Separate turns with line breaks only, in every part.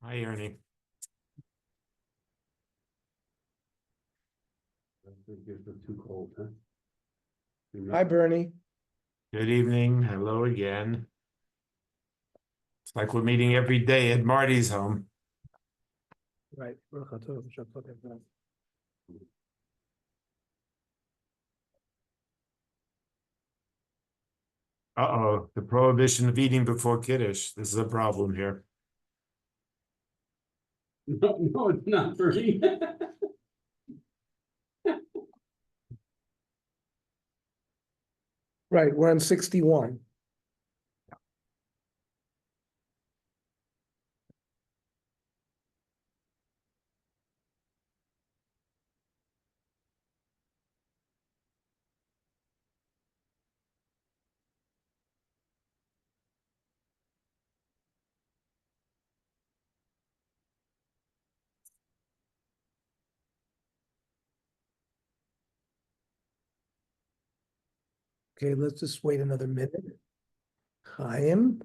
Hi, Ernie.
Too cold, huh?
Hi, Bernie.
Good evening. Hello again. It's like we're meeting every day at Marty's home.
Right.
Uh-oh, the prohibition of eating before Kiddush. This is a problem here.
No, it's not Bernie.
Right, we're on 61. Okay, let's just wait another minute. Chaim.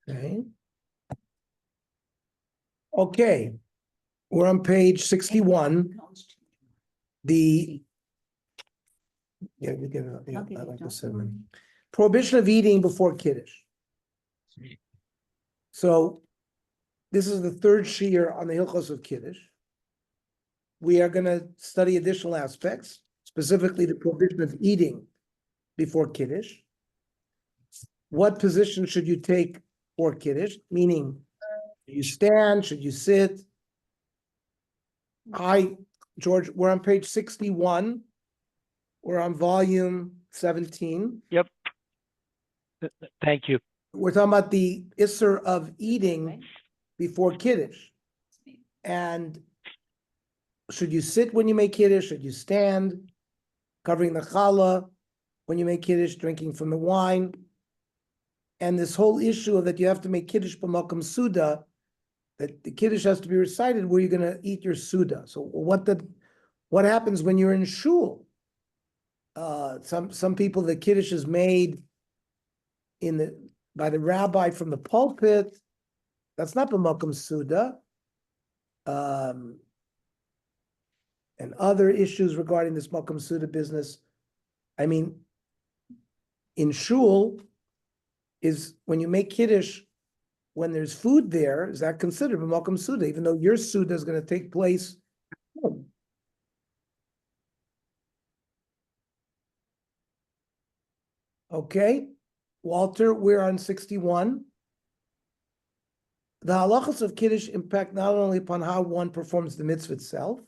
Okay. Okay, we're on page 61. The yeah, we get it. Yeah, I like the cinnamon. Prohibition of eating before Kiddush. So this is the third shiur on the Hilchos of Kiddush. We are going to study additional aspects, specifically the prohibition of eating before Kiddush. What position should you take for Kiddush? Meaning, should you stand? Should you sit? George, we're on page 61. We're on volume 17.
Yep. Thank you.
We're talking about the Isser of eating before Kiddush. And should you sit when you make Kiddush? Should you stand? Covering the challah when you make Kiddush, drinking from the wine. And this whole issue of that you have to make Kiddush b'makom suda, that the Kiddush has to be recited where you're going to eat your suda. So what happens when you're in shul? Some people, the Kiddush is made by the rabbi from the pulpit. That's not b'makom suda. And other issues regarding this makom suda business. I mean, in shul, is when you make Kiddush, when there's food there, is that considered b'makom suda, even though your suda is going to take place at home? Okay, Walter, we're on 61. The halachas of Kiddush impact not only upon how one performs the mitzvah itself,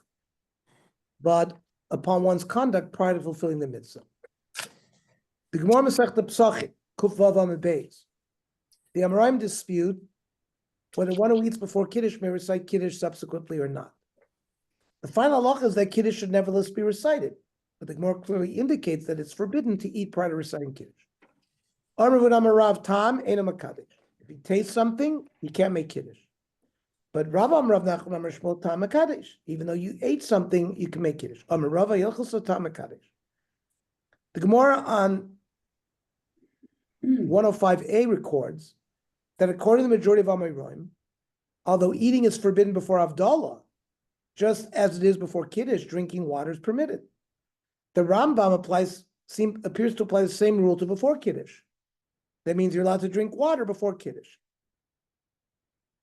but upon one's conduct prior to fulfilling the mitzvah. The Gemara Masechta Pesachim, Kuf Vav Amud Beis. The Amoraim dispute whether one who eats before Kiddush may recite Kiddush subsequently or not. The final halacha is that Kiddush should nevertheless be recited, but the Gemara clearly indicates that it's forbidden to eat prior to reciting Kiddush. Amar Rav Tam Eina Makadesh. If he tastes something, he can't make Kiddush. But Rav Nachman Amar Shmuel Tam Makadesh. Even though you ate something, you can make Kiddush. Amar Rava Yilchos Tam Makadesh. The Gemara on 105a records that according to the majority of Amoraim, although eating is forbidden before Havdalah, just as it is before Kiddush, drinking water is permitted. The Rambam appears to apply the same rule to before Kiddush. That means you're allowed to drink water before Kiddush.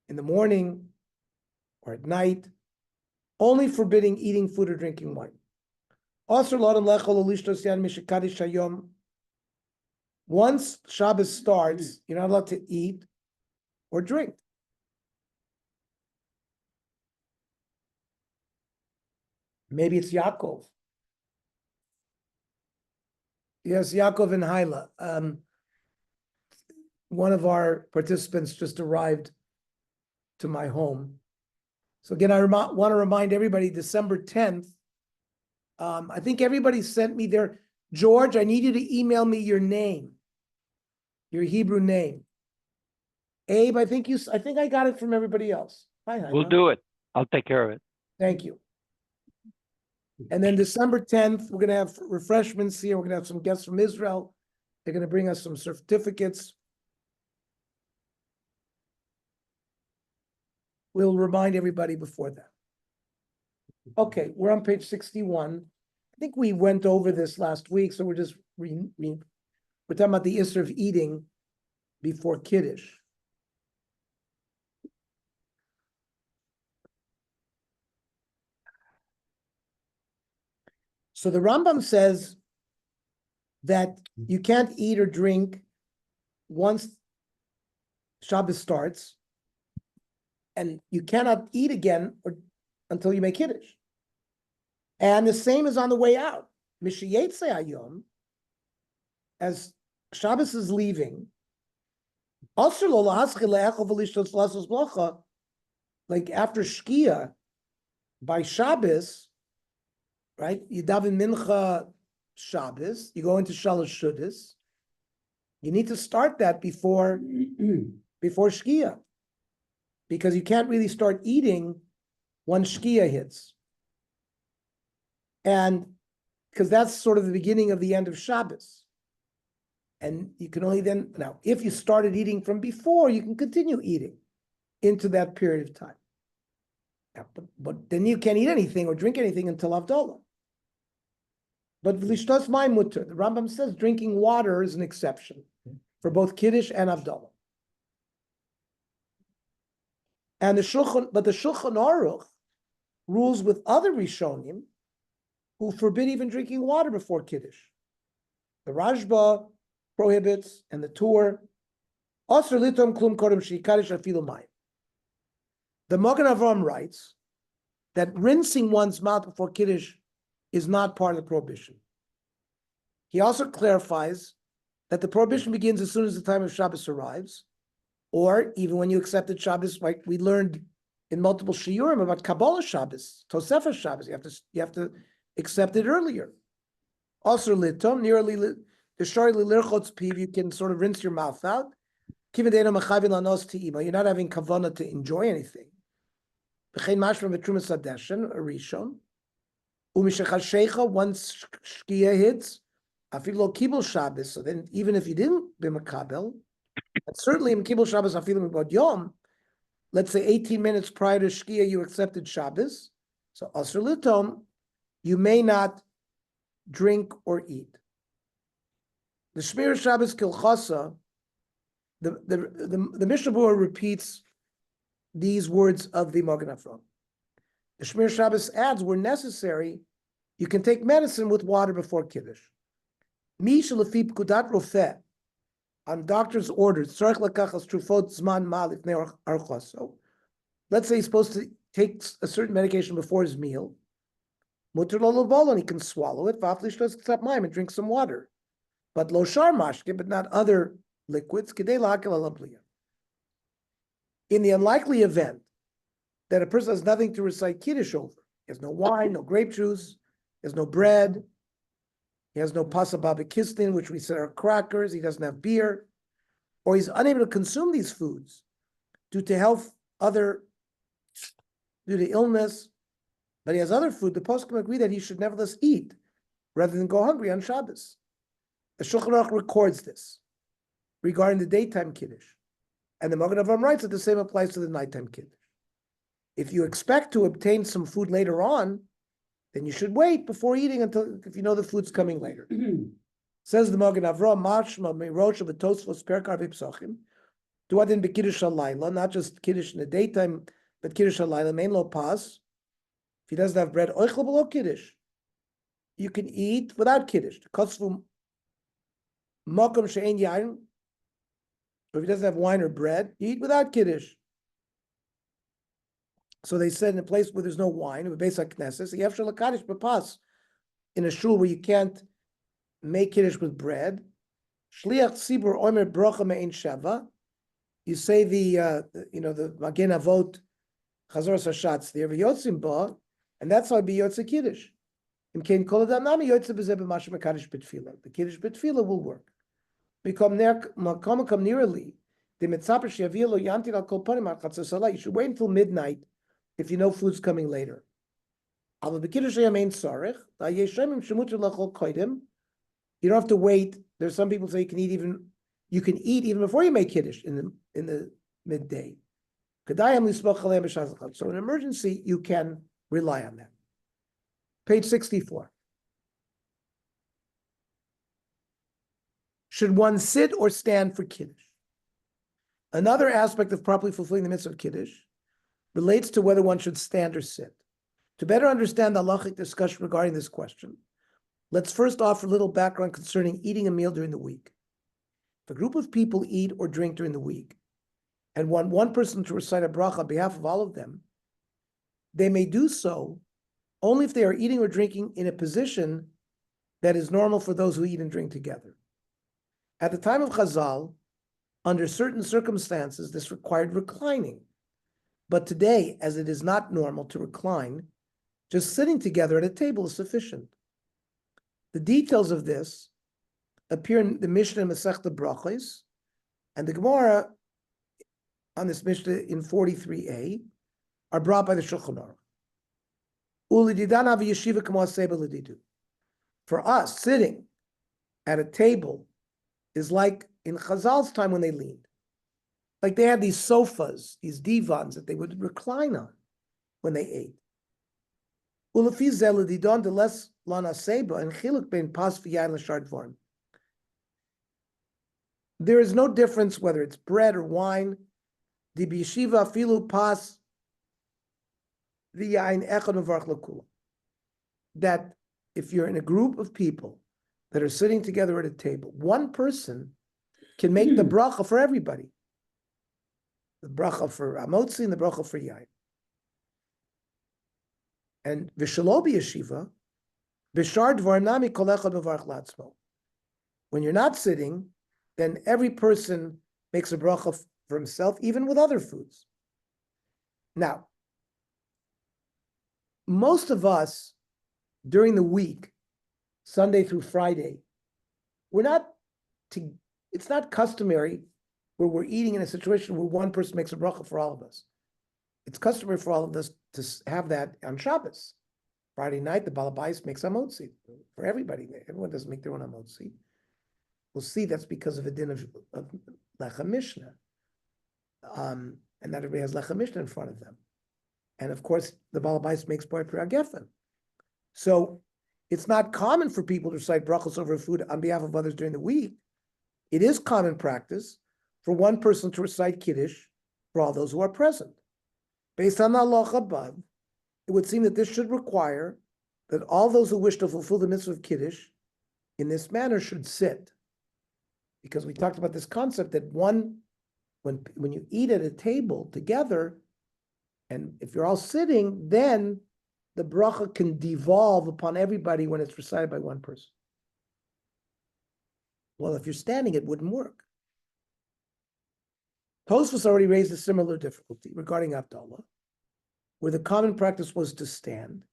In the morning or at night, only forbidding eating food or drinking wine. Once Shabbos starts, you're not allowed to eat or drink. Maybe it's Yaakov. Yes, Yaakov and Haila. One of our participants just arrived to my home. So again, I want to remind everybody, December 10th, I think everybody sent me their, George, I need you to email me your name, your Hebrew name. Abe, I think I got it from everybody else. Hi,
We'll do it. I'll take care of it.
Thank you. And then December 10th, we're going to have refreshments here. We're going to have some guests from Israel. They're going to bring us some certificates. we'll remind everybody before that. Okay, we're on page 61. I think we went over this last week, so we're just we're talking about the issue of eating before Kiddush. So the Rambam says that you can't eat or drink once Shabbos starts, and you cannot eat again until you make Kiddush. And the same is on the way out. Mishiyetze Hayom, as Shabbos is leaving, like after Shkia, by Shabbos, right? You daven Mincha Shabbos, you go into Shalosh Shuddis. You need to start that before Shkia, because you can't really start eating when Shkia hits. And because that's sort of the beginning of the end of Shabbos. And you can only then, now, if you started eating from before, you can continue eating into that period of time. Now, but then you can't eat anything or drink anything until Havdalah. But V'lishtos mayim mutter, the Rambam says drinking water is an exception for both Kiddush and Havdalah. And the Shulchan Aruch rules with other Rishonim who forbid even drinking water before Kiddush. The Rashba prohibits, and the Tur, Osir litom klum kodem sheikadish afilu mayim. The Magen Avraham writes that rinsing one's mouth before Kiddush is not part of the prohibition. He also clarifies that the prohibition begins as soon as the time of Shabbos arrives, or even when you accepted Shabbos, like we learned in multiple shiurim about Kabbalah Shabbos, Tosefah Shabbos, you have to accept it earlier. Also, litom, nearly the shari lirchotz piv, you can sort of rinse your mouth out. You're not having kavanah to enjoy anything. V'chein mashma v'trumas hadeshen, a rishon. Umishachashecha, once shkia hits, afilo kibul Shabbos. So then, even if you didn't be makabel, and certainly in kibul Shabbos afilo mibod yom, let's say 18 minutes prior to shkia, you accepted Shabbos. So asr litom, you may not drink or eat. The Shmir Shabbos Kilchasa, the Mishnah Berurah repeats these words of the Magen Avraham. The Shmir Shabbos adds, where necessary, you can take medicine with water before Kiddush. Mi shelefi pkudat rofeh, on doctor's orders, tzarich lakachas trufot zman ma lifnei archaso. Let's say he's supposed to take a certain medication before his meal. Mutter lo l'bol, and he can swallow it. V'af lishtos k'tzap mayim, and drink some water. But lo shar mashke, but not other liquids. K'dei la'akel ala bliya. In the unlikely event that a person has nothing to recite Kiddush over, he has no wine, no grape juice, he has no bread, he has no pasa babakistin, which we said are crackers, he doesn't have beer, or he's unable to consume these foods due to due to illness, but he has other food, the poskim agree that he should nevertheless eat rather than go hungry on Shabbos. The Shulchan Aruch records this regarding the daytime Kiddush. And the Magen Avraham writes that the same applies to the nighttime Kiddush. If you expect to obtain some food later on, then you should wait before eating until, if you know the food's coming later. Says the Magen Avraham, Mashma Meirosha B'Tosfos Perkar V'Psachim, Duadin B'Kiddush Halayla, not just Kiddush in the daytime, but Kiddush Halayla, Mein Lo Pas. If he doesn't have bread, Oichel B'Lo Kiddush, you can eat without Kiddush. Kotzvu Mokum She'en Yain, or if he doesn't have wine or bread, you eat without Kiddush. So they said in a place where there's no wine, a base like Knesset, you have Shalakadosh B'Pas, in a shul where you can't make Kiddush with bread. Shliach Tzibur Omer Brocha Me'en Shava. You say the Magen Avot Chazor Sashatz there, V'yotzim Ba, and that's how it be Yotze Kiddush. In Kein Kol Adam Nami Yotze B'Zeh B'Mashem HaKadosh B'Tfilah. The Kiddush B'Tfilah will work. You should wait until midnight if you know food's coming later. You don't have to wait. There's some people say you can eat even before you make Kiddush in the midday. So in emergency, you can rely on that. Page 64. Should one sit or stand for Kiddush? Another aspect of properly fulfilling the mitzvah of Kiddush relates to whether one should stand or sit. To better understand the halachic discussion regarding this question, let's first offer a little background concerning eating a meal during the week. If a group of people eat or drink during the week and want one person to recite a bracha on behalf of all of them, they may do so only if they are eating or drinking in a position that is normal for those who eat and drink together. At the time of Chazal, under certain circumstances, this required reclining. But today, as it is not normal to recline, just sitting together at a table is sufficient. The details of this appear in the Mishnah in Masechta Brachos, and the Gemara on this Mishnah in 43a are brought by the Shulchan Aruch. For us, sitting at a table is like in Chazal's time when they leaned. Like they had these sofas, these divans that they would recline on when they ate. There is no difference whether it's bread or wine. That if you're in a group of people that are sitting together at a table, one person can make the bracha for everybody. The bracha for Amotzi and the bracha for Yain. And Vishalobi Yeshiva, Bishar Dvar Nami Kol Echad Mevarach Latzmo. When you're not sitting, then every person makes a bracha for himself, even with other foods. Now, most of us during the week, Sunday through Friday, it's not customary where we're eating in a situation where one person makes a bracha for all of us. It's customary for all of us to have that on Shabbos. Friday night, the Balabais makes a motzi for everybody. Everyone doesn't make their own motzi. We'll see that's because of a din of Lechem Mishnah. And not everybody has Lechem Mishnah in front of them. And of course, the Balabais makes Boi Pri HaGefen. So it's not common for people to recite brachos over food on behalf of others during the week. It is common practice for one person to recite Kiddush for all those who are present. Based on the halacha above, it would seem that this should require that all those who wish to fulfill the mitzvah of Kiddush in this manner should sit. Because we talked about this concept that when you eat at a table together, and if you're all sitting, then the bracha can devolve upon everybody when it's recited by one person. Well, if you're standing, it wouldn't work. Tosfos already raised a similar difficulty regarding Havdalah, where the common practice was to stand.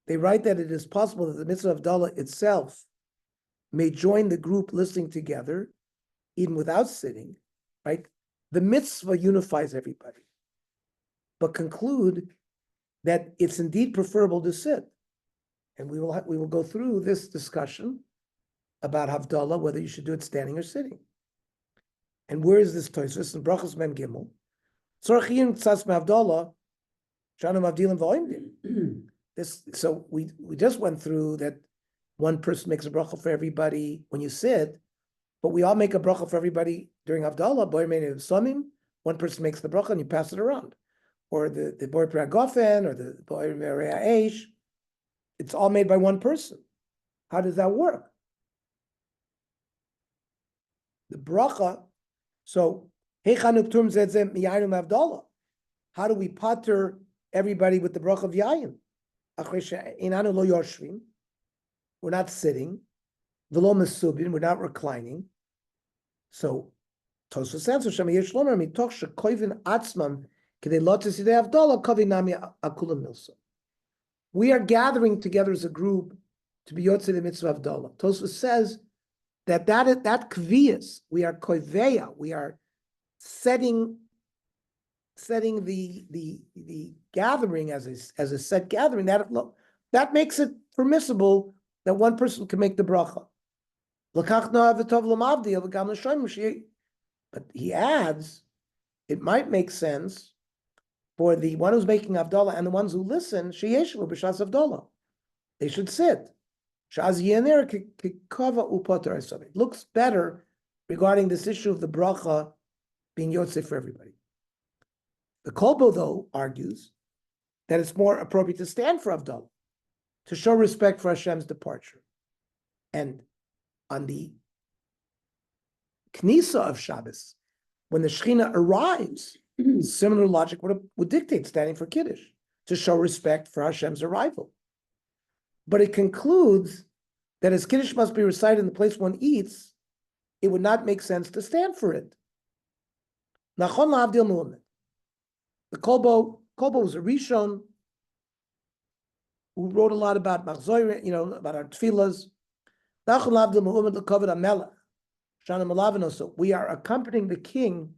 They write that it is possible that the mitzvah of Havdalah itself may join the group listening together, even without sitting, right? The mitzvah unifies everybody, but conclude that it's indeed preferable to sit. And we will go through this discussion about Havdalah, whether you should do it standing or sitting. And where is this Tosfos? In Brachos Mem Gimel. Tzorchim tzas me'Havdalah, shanu mavdilim v'oimdim. So we just went through that one person makes a bracha for everybody when you sit, but we all make a bracha for everybody during Havdalah. Boy Meinu Samim, one person makes the bracha and you pass it around. Or the Boy Pri HaGofen, or the Boy Merei Ha'esh. It's all made by one person. How does that work? The bracha, so, how do we pater everybody with the bracha of Yayin? We're not sitting. We're not reclining. So, Tosfos answers, we are gathering together as a group to be Yotzei the mitzvah Havdalah. Tosfos says that kviyas, we are koiveya, we are setting the gathering as a set gathering, that makes it permissible that one person can make the bracha. But he adds, it might make sense for the one who's making Havdalah and the ones who listen, sheyeshu b'shas Havdalah. They should sit. Shaz yener kikava upoter esav. It looks better regarding this issue of the bracha being yotzei for everybody. The Kolbo, though, argues that it's more appropriate to stand for Havdalah, to show respect for Hashem's departure. And on the Knisa of Shabbos, when the Shekhinah arrives, similar logic would dictate standing for Kiddush, to show respect for Hashem's arrival. But it concludes that as Kiddush must be recited in the place one eats, it would not make sense to stand for it. Nachon la'avdil mu'amid. The Kolbo was a Rishon who wrote a lot about Machzorim, about our tefillas. Nachon la'avdil mu'amid l'kavod hamelech. Shana Malavino. So we are accompanying the king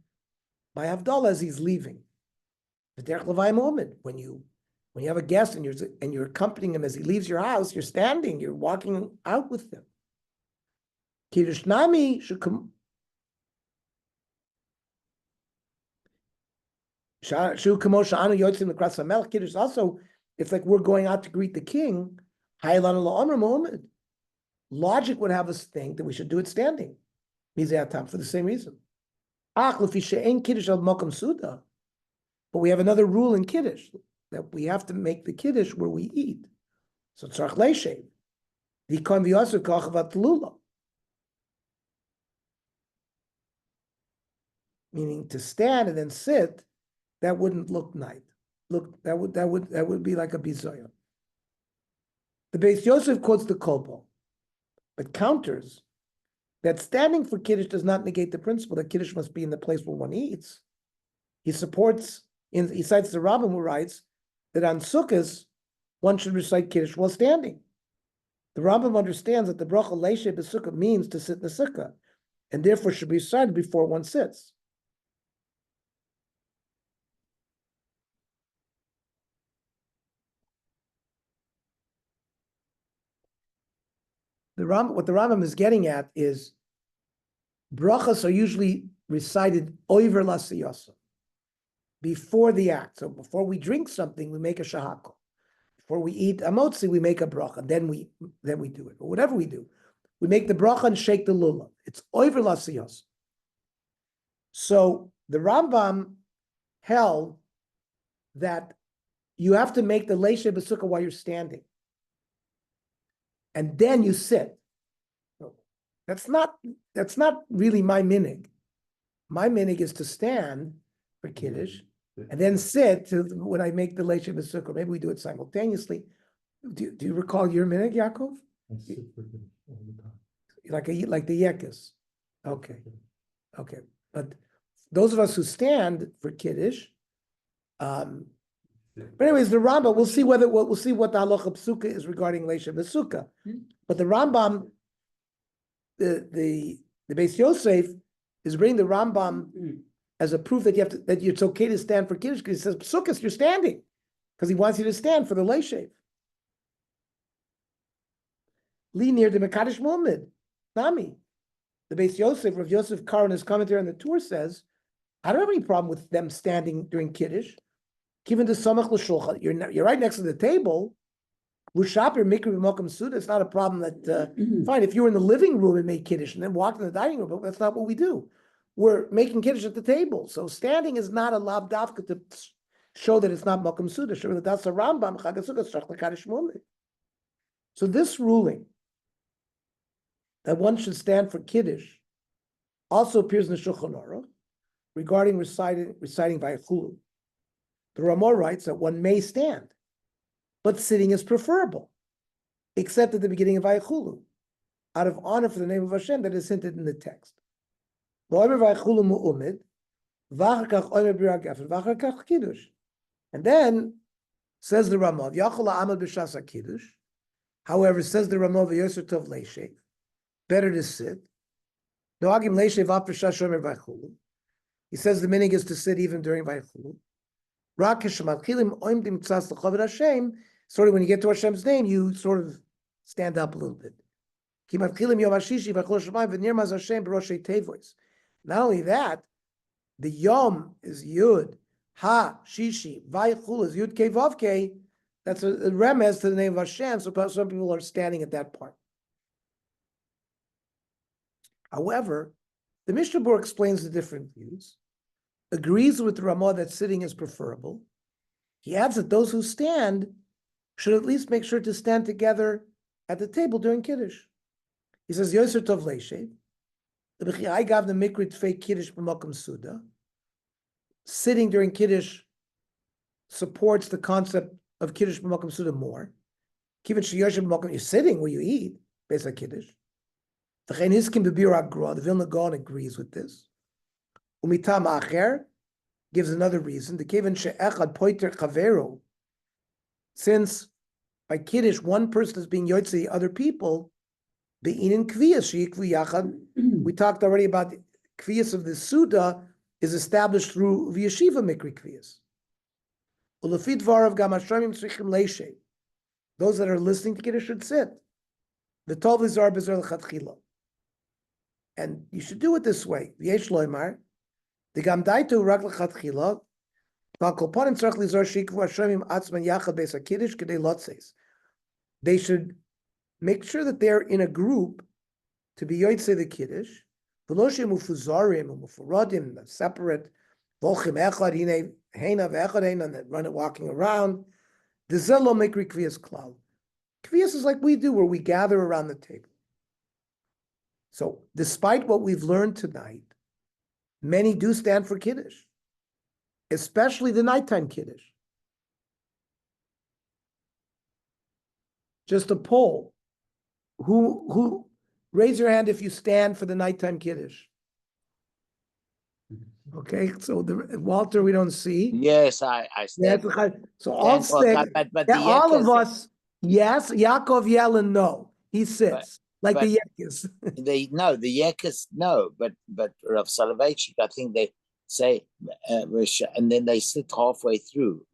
by Havdalah as he's leaving. V'derech levai mu'amid. When you have a guest and you're accompanying him as he leaves your house, you're standing, you're walking out with him. Kiddush Nami should come. Kiddush also, it's like we're going out to greet the king. Logic would have us think that we should do it standing. For the same reason. But we have another rule in Kiddush, that we have to make the Kiddush where we eat. So tzarich leishev. Meaning to stand and then sit, that wouldn't look nice. That would be like a bizoyon. The Beis Yosef quotes the Kolbo, but counters that standing for Kiddush does not negate the principle that Kiddush must be in the place where one eats. He cites the Rambam who writes that on Sukkos, one should recite Kiddush while standing. The Rambam understands that the bracha leishe b'sukkah means to sit in the sukkah, and therefore should be recited before one sits. What the Rambam is getting at is brachas are usually recited over l'siyasa, before the act. So before we drink something, we make a shahakol. Before we eat a motzi, we make a bracha. Then we do it. Or whatever we do, we make the bracha and shake the lulav. It's over l'siyasa. So the Rambam held that you have to make the leishe b'sukkah while you're standing, and then you sit. That's not really my minig. My minig is to stand for Kiddush and then sit when I make the leishe b'sukkah. Maybe we do it simultaneously. Do you recall your minig, Yaakov?
I sit for Kiddush all the time.
Like the yekes. Okay. But those of us who stand for Kiddush, but anyways, the Rambam, we'll see what the halacha psuka is regarding leishe b'sukkah. But the Rambam, the Beis Yosef is bringing the Rambam as a proof that it's okay to stand for Kiddush, because he says psukas, you're standing, because he wants you to stand for the leishe. Li near the Mekadosh Muhammad, Nami. The Beis Yosef, Rav Yosef Kar, in his commentary on the Tur says, I don't have any problem with them standing during Kiddush. Given the samach l'shulchan, you're right next to the table. L'shaper mikra b'mokum suda. It's not a problem that fine if you were in the living room and made Kiddush and then walked in the dining room, but that's not what we do. We're making Kiddush at the table, so standing is not a lav davka to show that it's not mokum suda. Show that that's a Rambam chagasuka strach l'kadosh mu'amid. So this ruling that one should stand for Kiddush also appears in the Shulchan Aruch regarding reciting Vayachulu. The Ramah writes that one may stand, but sitting is preferable, except at the beginning of Vayachulu, out of honor for the name of Hashem that is hinted in the text. And then says the Ramah, however, says the Ramah, better to sit. He says the meaning is to sit even during Vayachulu. Sort of when you get to Hashem's name, you sort of stand up a little bit. Not only that, the Yom is Yud, Ha, Shishi, Vaychul is Yud Kei Vav Kei. That's a remez to the name of Hashem. So some people are standing at that part. However, the Mishnah Berurah explains the different views, agrees with the Ramah that sitting is preferable. He adds that those who stand should at least make sure to stand together at the table during Kiddush. He says, Yoser Tov Leishe, the B'chai Gav the Mikrit Fei Kiddush B'Makom Suda. Sitting during Kiddush supports the concept of Kiddush B'Makom Suda more. Kivin Sheyosh B'Makom, you're sitting where you eat, based on Kiddush. The Vilna Gaon agrees with this. Umitam Acher gives another reason. The Kivin She'echad Poiter Chavero, since by Kiddush one person is being Yotze other people, Be'inin Kviyas She'ikvu Yachad. We talked already about the Kviyas of the Suda is established through V'yeshiva Mikri Kviyas. Ulafid Varav Gam Hashamim Tzrichim Leishe. Those that are listening to Kiddush should sit. The Tov Lizar Bezer L'Chatchila. And you should do it this way. V'yesh loymar, the Gam Daitu Rak L'Chatchila, V'akol Panim Tzarech Lizar She'ikvu Hashamim Atzman Yachad Beis HaKiddush K'dei Lotzes. They should make sure that they're in a group to be Yotzei the Kiddush. V'loshim ufuzarim umufuradim, separate. Volchim echad hine heina ve'echad heina, that run it walking around. The zelo mikri kviyas klal. Kviyas is like we do, where we gather around the table. So, despite what we've learned tonight, many do stand for Kiddush, especially the nighttime Kiddush. Just a poll. Who raise your hand if you stand for the nighttime Kiddush? Okay, so Walter, we don't see.
Yes, I
Yeah,
stand.
so all
for
say,
God, but
yeah,
the
all of
Yekkes,
us, yes. Yaakov Yellen, no. He sits like the Yekkes.
the Yekkes, no, but Rav Soloveitchik, I think they say, and then they sit halfway through.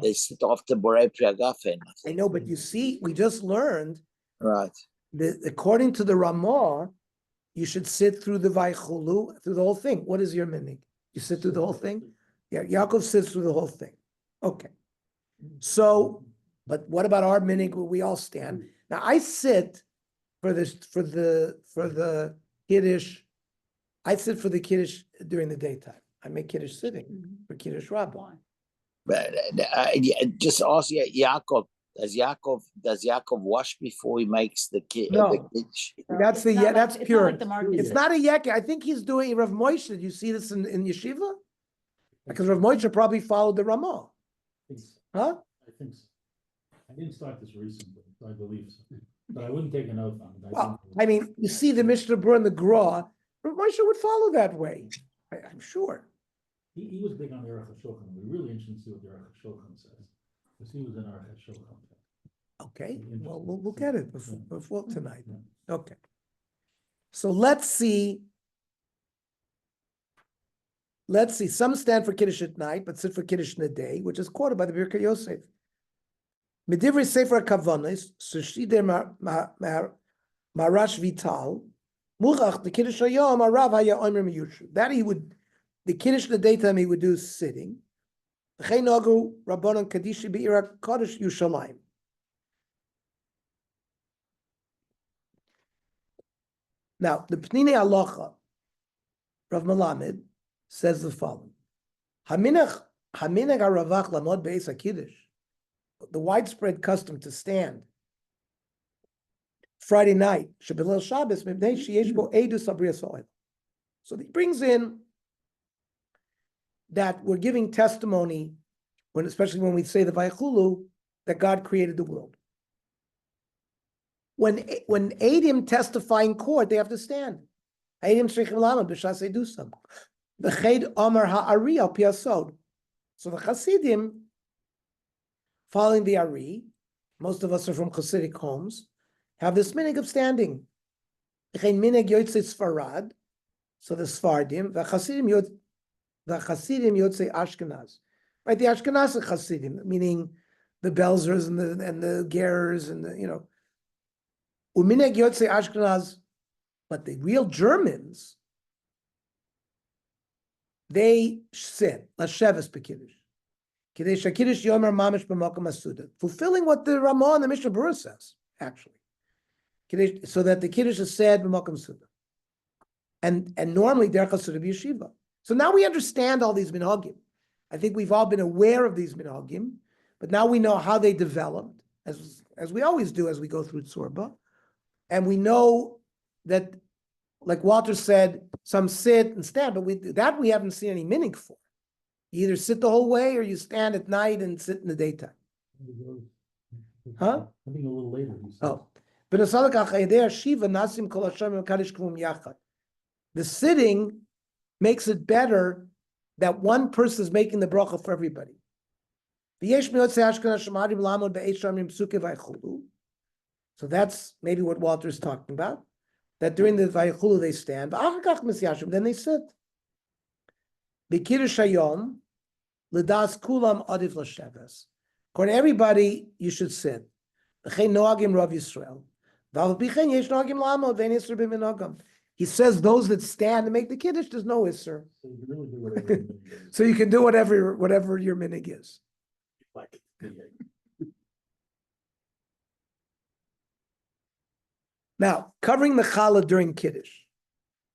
They sit after Borei Priagafen.
I know, but you see, we just learned
Right.
that according to the Ramah, you should sit through the Vaychulu, through the whole thing. What is your meaning? You sit through the whole thing? Yeah, Yaakov sits through the whole thing. Okay. So, but what about our meaning where we all stand? Now I sit for the Kiddush. I sit for the Kiddush during the daytime. I make Kiddush sitting for Kiddush Rabbah.
But just ask Yaakov. Does Yaakov wash before he makes the kid?
No. That's the
It's not
that's
like-
pure.
It's not like the
It's
market.
not a yek. I think he's doing Rav Moshe. Did you see this in yeshiva? Because Rav Moshe probably followed the Ramah. Huh?
I think so. I didn't start this recently, so I believe so. But I wouldn't take an oath on it.
Well, I mean, you see the Mishnah Berurah and the Gra. Rav Moshe would follow that way. I'm sure.
He was big on the Aruch HaShulchan. We're really interested to see what the Aruch HaShulchan says. Because he was in Aruch HaShulchan.
Okay, well, we'll get it before tonight. Okay. So let's see. Some stand for Kiddush at night, but sit for Kiddush in the day, which is quoted by the Birkei Yosef. Medivri Sefer Kavanis, Sushide Marash Vital, Muchach, the Kiddush Hayom, Arav Haya Omer Miyushu. That he would, the Kiddush in the daytime he would do sitting. Cheinagu Rabbanon Kadishi Be'ira Kodesh Yushalayim. Now, the Pnine Halacha, Rav Melamed, says the following: Haminach haravach lamod beis hakiddush, the widespread custom to stand Friday night, Shabbat Shabbos, mibnei sheyesh bo edus abrias ha'olam. So he brings in that we're giving testimony, especially when we say the Vaychulu, that God created the world. When Eidim testify in court, they have to stand. Eidim shrichim lama b'shas edusam. The Ched Amar Ha'ari al Piasod. So the Hasidim, following the Ari, most of us are from Hasidic homes, have this minhag of standing. Minhag Yotzei Sfarad, so the Sfardim, the Hasidim Yotzei Ashkenaz. Right, the Ashkenaz Hasidim, meaning the Belzers and the Gerers and the, Umineg Yotzei Ashkenaz, but the real Germans, they sit, Lasheves Bekiddush. Kiddush Kiddush Yomer Mamish B'Makom Asuda, fulfilling what the Ramah and the Mishnah Berurah says, actually. Kiddush, so that the Kiddush is said B'Makom Suda. And normally Derech HaSuda B'Yeshiva. So now we understand all these minhagim. I think we've all been aware of these minhagim, but now we know how they developed, as we always do as we go through Tzurba. And we know that, like Walter said, some sit and stand, but we haven't seen any minig for. You either sit the whole way or you stand at night and sit in the daytime. Huh?
I think a little later. He says.
Oh. The sitting makes it better that one person is making the bracha for everybody. So that's maybe what Walter's talking about. That during the Vayichulu they stand, then they sit. B'kiddush hayom, l'das kulam adif l'sheves. According to everybody, you should sit. L'chein noagim Rav Yisrael. V'al b'chein yesh noagim l'amod v'ein yisr b'minagam. He says those that stand and make the kiddush, there's no isser.
So you can really do whatever. you do.
So you can do whatever your minig is.
Like,
Now, covering the challah during Kiddush.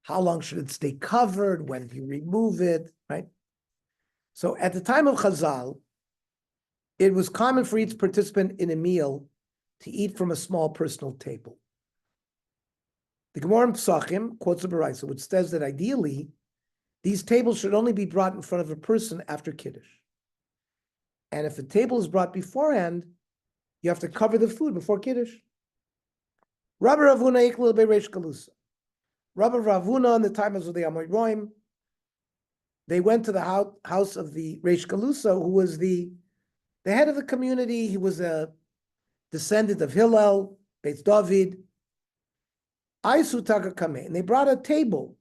How long should it stay covered? When do you remove it, right? So at the time of Chazal, it was common for each participant in a meal to eat from a small personal table. The Gemara in Pesachim quotes a Baraisa, which says that ideally, these tables should only be brought in front of a person after Kiddush. And if a table is brought beforehand, you have to cover the food before Kiddush. Rabbi Ravuna Iklil Be'Reish Galusa. Rabbi Ravuna, in the time of the Amoraim, they went to the house of the Reish Galusa, who was the head of the community. He was a descendant of Hillel, Beit David. Aisu Taka Kameh, and they brought a table,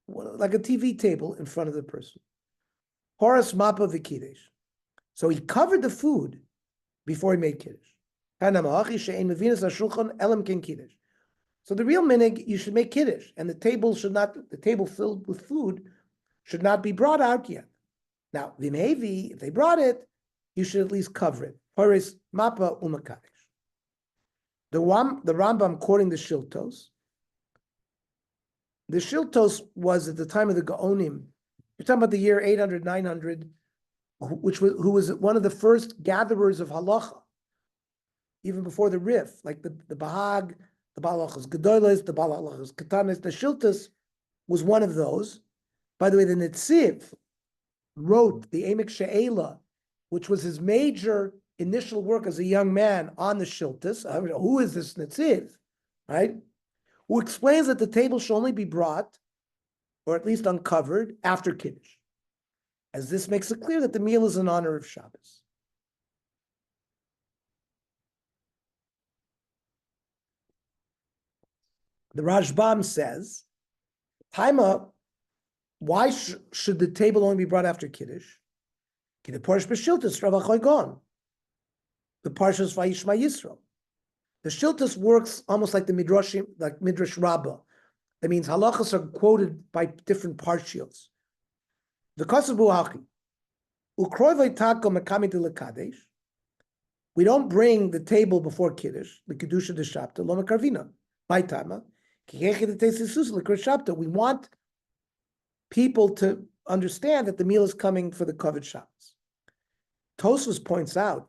like a TV table, in front of the person. Horace Mapa V'Kiddush. So he covered the food before he made Kiddush. So the real minig, you should make Kiddush, and the table filled with food should not be brought out yet. Now, Vimhevi, if they brought it, you should at least cover it. Horace Mapa Umakadesh. The Rambam quoting the Shiltos. The Shiltos was at the time of the Gaonim. You're talking about the year 800, 900, who was one of the first gatherers of halacha, even before the Rif, like the Bahag, the Balachas Gedolos, the Balachas Katanis. The Shiltos was one of those. By the way, the Netziv wrote the Emek She'ela, which was his major initial work as a young man on the Shiltos. Who is this Netziv, right? Who explains that the table should only be brought, or at least uncovered, after Kiddush, as this makes it clear that the meal is in honor of Shabbos. The Rashbam says, Taima, why should the table only be brought after Kiddush? The Parsh B'Shiltus, Rav Achoy the Parshas Vayishma Yisrael. The Shiltus works almost like the Midrashim, like Midrash Rabbah. That means halachas are quoted by different parshios. The Kasav Buhachi, Ukroy Vaytako Mekami de Lekadesh. We don't bring the table before Kiddush, the Kedusha de Shabta, Lo Mekarvina, by Tama, Kiyechi de Tesisus, Lekar Shabta. We want people to understand that the meal is coming for the covered Shabbos. Tosfos points out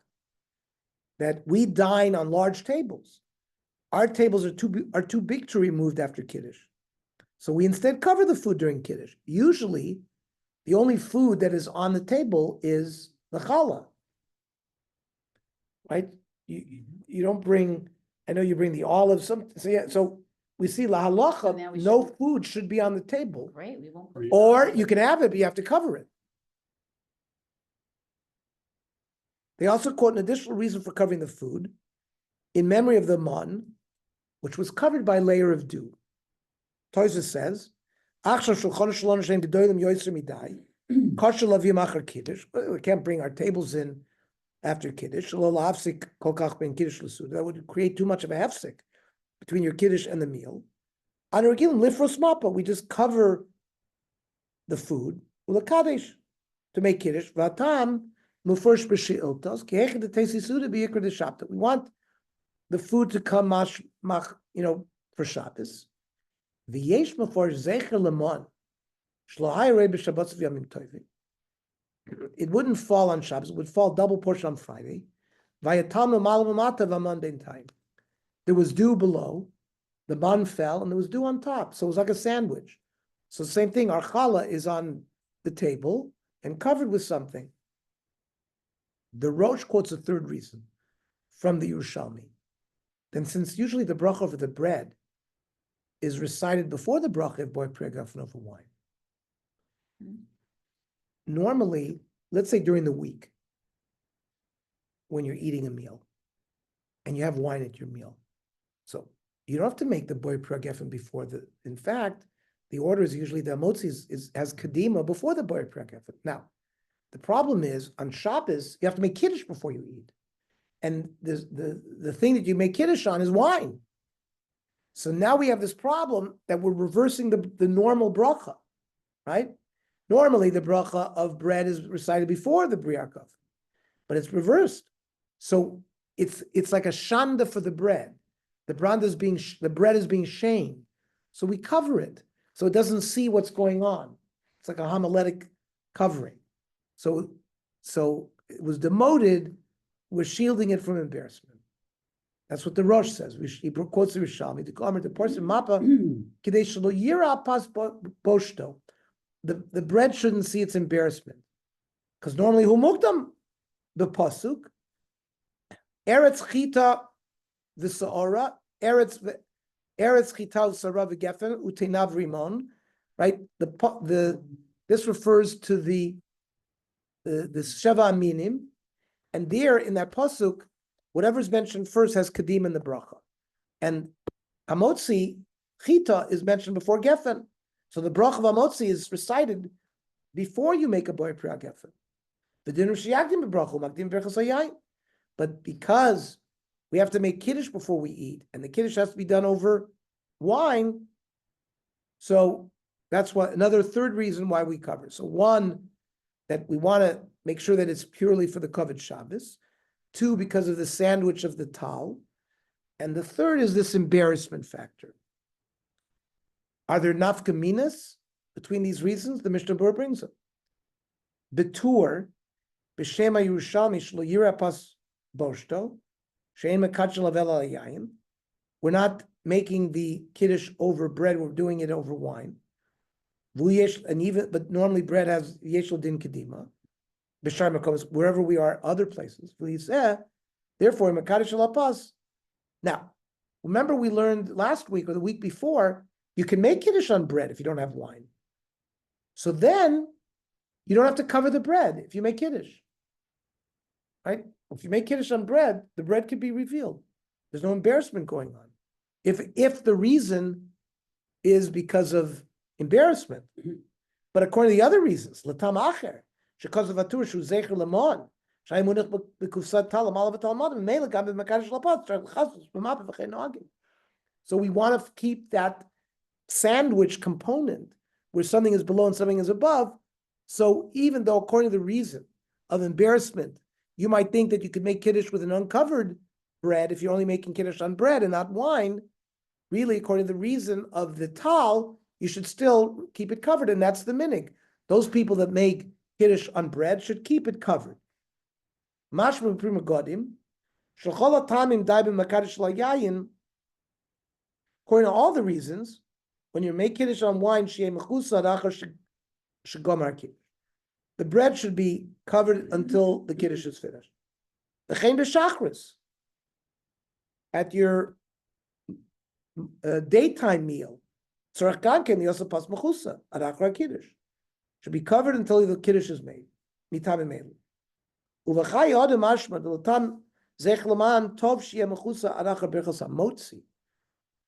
that we dine on large tables. Our tables are too big to remove after Kiddush. So we instead cover the food during Kiddush. Usually, the only food that is on the table is the challah. Right? You don't bring, I know you bring the olives, so we see la
So
halacha,
now we
no
should-
food should be on the table.
Great, we won't. put
Or
it
you can have it, but you have to cover it. They also quote an additional reason for covering the food in memory of the man, which was covered by a layer of dew. Tosfos says, we can't bring our tables in after Kiddush. That would create too much of a hefsek between your Kiddush and the meal. On a regular lifros mapa, we just cover the food. ulakadesh, to make kiddush. Vatam mufresh b'sheiltos kehech the teisisuda b'yikra de shabta. We want the food to come for Shabbos. V'yesh mufresh zecher lemon shlohai rei b'shabbat v'yamim tovim. It wouldn't fall on Shabbos; it would fall double portion on Friday. Vayatam l'mal v'matav on Monday time. There was dew below, the bun fell, and there was dew on top. So it was like a sandwich. So same thing, our challah is on the table and covered with something. The Rosh quotes a third reason from the Yerushalmi. Then since usually the bracha over the bread is recited before the bracha of boy pregafno for wine. Normally, let's say during the week, when you're eating a meal, and you have wine at your meal. So you don't have to make the boy pragefen before the. In fact, the order is usually the motzi has kadima before the boy pragefen. Now, the problem is on Shabbos you have to make kiddush before you eat, and the thing that you make kiddush on is wine. So now we have this problem that we're reversing the normal bracha, right? Normally the bracha of bread is recited before the briakov, but it's reversed. So it's like a shanda for the bread. The bread is being shamed. So we cover it so it doesn't see what's going on. It's like a homiletic covering. So it was demoted, we're shielding it from embarrassment. That's what the Rosh says. He quotes the Rishalmi, the person mappa, kidei shelo yira pas boshto. The bread shouldn't see its embarrassment. Because normally who mukdam? The pasuk. Eretz chita v'sa'ora, eretz chita v'sa'ora v'gefen utenav rimon, right? This refers to the sheva aminim, and there in that pasuk, whatever's mentioned first has kadim in the bracha, and hamotzi chita is mentioned before gefen, so the bracha of hamotzi is recited before you make a boy priya gefen. V'dinu sheyagdim b'bracha u'makdim b'rechas hayayin. But because we have to make kiddush before we eat, and the kiddush has to be done over wine, so that's another third reason why we cover. So one, that we want to make sure that it's purely for the covered Shabbos. Two, because of the sandwich of the tal. And the third is this embarrassment factor. Are there nafkaminas between these reasons? The Mishnah Berurah brings up. Betur, b'shema Yerushalmi shlo yira pas boshto, she'en mekachel avel al yayin. We're not making the kiddush over bread; we're doing it over wine. But normally bread has yeshel din kedima. B'shar makom, wherever we are, other places. Therefore, mekadosh lapas. Now, remember we learned last week or the week before, you can make kiddush on bread if you don't have wine. So then you don't have to cover the bread if you make kiddush, right? If you make kiddush on bread, the bread could be revealed. There's no embarrassment going on. If the reason is because of embarrassment, but according to the other reasons, latam acher, because of atur shu zecher lemon, shaymunich bekufsat talam alav talmad, mele gam b'makadosh lapat, chasus b'mapeh v'chein noagim. So we want to keep that sandwich component where something is below and something is above. So even though according to the reason of embarrassment, you might think that you could make kiddush with an uncovered bread if you're only making kiddush on bread and not wine. Really, according to the reason of the tal, you should still keep it covered, and that's the minig. Those people that make kiddush on bread should keep it covered. Mashma prima godim, shachol hatamim daibim makadosh layayin. According to all the reasons, when you make kiddush on wine, sheyeh mechusa achar shegomar kiddush. The bread should be covered until the kiddush is finished. V'chein b'shachris, at your daytime meal, tzarach ganken yosef pas mechusa ad achar kiddush should be covered until the kiddush is made. Mitam emelu. Uvachai odem mashma d'latam zech leman tov sheyeh mechusa ad achar birchas hamotzi.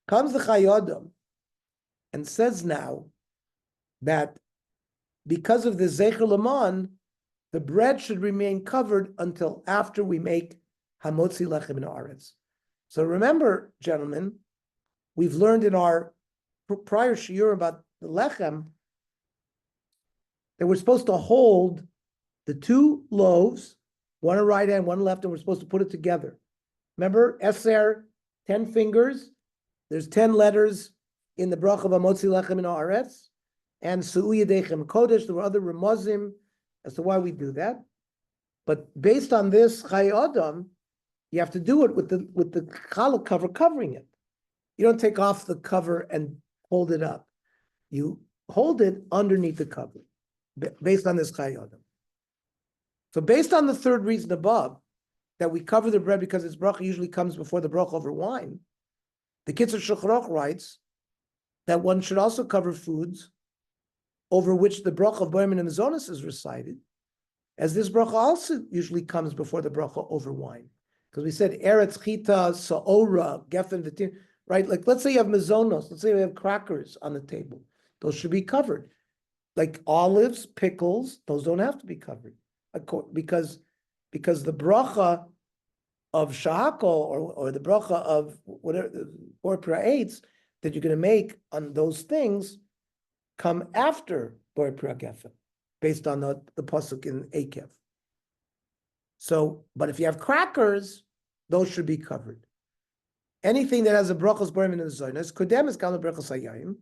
Comes the Chayodam and says now that because of the Zecher Laman, the bread should remain covered until after we make Hamotzi Lechem in Aretz. So remember, gentlemen, we've learned in our prior shiur about the Lechem that we're supposed to hold the two loaves, one on right hand, one left, and we're supposed to put it together. Remember, Eser, 10 fingers. There's 10 letters in the bracha of Amotzi Lechem in Haaretz, and Su'u Yadechem Kodesh. There were other remozim as to why we do that. But based on this Chai Adam, you have to do it with the challah cover covering it. You don't take off the cover and hold it up. You hold it underneath the cover, based on this Chai Adam. So based on the third reason above, that we cover the bread because its bracha usually comes before the bracha over wine, the Kitzur Shulchan Aruch writes that one should also cover foods over which the bracha of Boim and Mizonos is recited, as this bracha also usually comes before the bracha over wine. Because we said Eretz Chita, Sa'ora, Geffen, V'tin, right? Like, let's say you have Mizonos, let's say you have crackers on the table. Those should be covered. Like olives, pickles, those don't have to be covered. Because the bracha of shahakol or the bracha of whatever, or pra'etz that you're going to make on those things come after Bor Geffen, based on the pasuk in Akev. So, but if you have crackers, those should be covered. Anything that has a brachos borim in the zonas, kodem is gam lebrachos hayayim,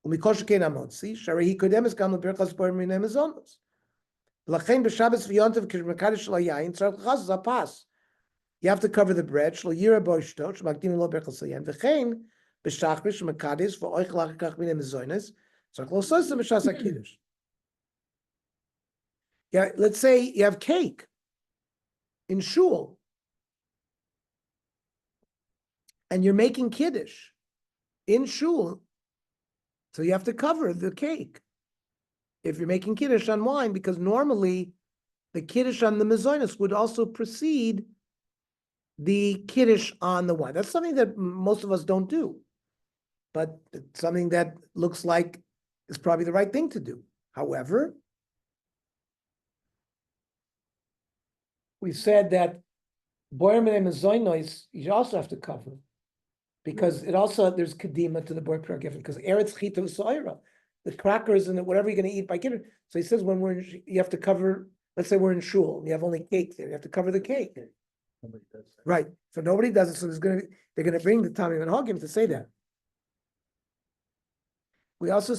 umikosh kein amotzi, shari kodem is gam lebrachos borim in the zonas. Lachein b'Shabbos v'yontav k'mekadosh layayin tzarich l'chazos apas. You have to cover the bread. Shlo yira boishto shmakdim lo berachos hayayim v'chein b'shachris shmekadosh v'oich lachakach min the tzarich lo sosa b'shas hakiddush. Yeah, let's say you have cake in shul, and you're making kiddush in shul, so you have to cover the cake if you're making kiddush on wine, because normally the kiddush on the mezainis would also precede the kiddush on the wine. That's something that most of us don't do, but it's something that looks like is probably the right thing to do. However, we said that borim and mezainis you also have to cover, because it also, there's kedima to the boy prayer given, because eretz chita u'sa'ira, the crackers and whatever you're going to eat by kiddush. So he says when you have to cover, let's say we're in shul, and you have only cake there, you have to cover the cake.
Nobody does that.
Right, so nobody does it, so they're going to bring the Tamim and Hagim to say that. We also